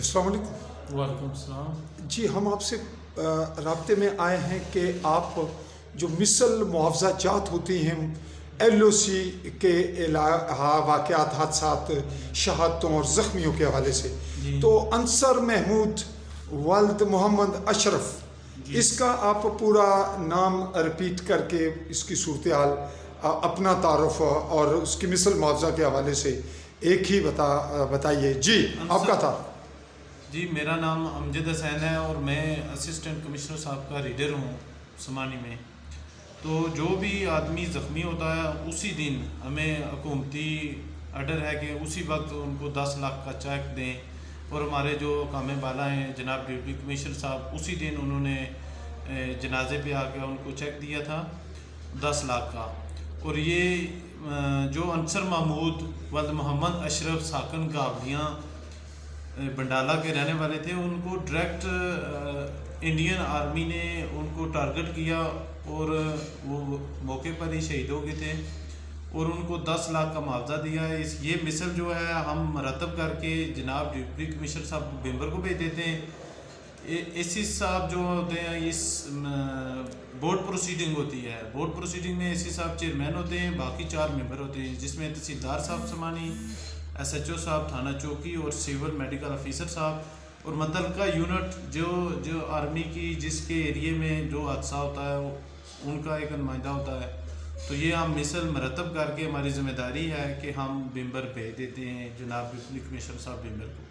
अस्सलाम वालेकुम। वालेकुम अस्सलाम। जी, हम आपसे राब्ते में आए हैं कि आप जो मिसल मुआवजा जात होती हैं LOC के वाक़यात, हादसात, शहादतों और ज़ख्मियों के हवाले से, तो अंसर महमूद वल्द मोहम्मद अशरफ, इसका आप पूरा नाम रिपीट करके इसकी सूरत हाल, अपना तारुफ और उसकी मिसल मुआवजा के हवाले से एक ही बताइए। जी, आपका था। जी, मेरा नाम अमजद हुसैन है और मैं असिस्टेंट कमिश्नर साहब का रीडर हूँ समानी में। तो जो भी आदमी ज़ख्मी होता है उसी दिन हमें हुकूमती आर्डर है कि उसी वक्त उनको 10 लाख का चेक दें, और हमारे जो कामे बाला हैं जनाब डिप्टी कमिश्नर साहब, उसी दिन उन्होंने जनाजे पे आके उनको चेक दिया था 10 लाख का। और ये जो अंसर महमूद वल्द मोहम्मद अशरफ साकन गावलियाँ बंडाला के रहने वाले थे, उनको डायरेक्ट इंडियन आर्मी ने उनको टारगेट किया और वो मौके पर ही शहीद हो गए थे, और उनको 10 लाख का मुआवजा दिया है। ये मिसल जो है हम मरतब करके जनाब डिप्टी कमिश्नर साहब मेंबर को भेज देते हैं। एसी साहब जो होते हैं, इस बोर्ड प्रोसीडिंग होती है, बोर्ड प्रोसीडिंग में एसी साहब चेयरमैन होते हैं, बाकी 4 मेंबर होते हैं, जिसमें तहसीलदार साहब समानी, SHO साहब थाना चौकी और सिविल मेडिकल ऑफिसर साहब, और मुतल्लिका यूनिट जो आर्मी की जिसके एरिए में जो हादसा होता है उनका एक नुमाइंदा होता है। तो ये हम मिसल मरतब करके हमारी ज़िम्मेदारी है कि हम मेंबर भेज देते हैं जनाब डिप्टी कमिश्नर साहब मेंबर को।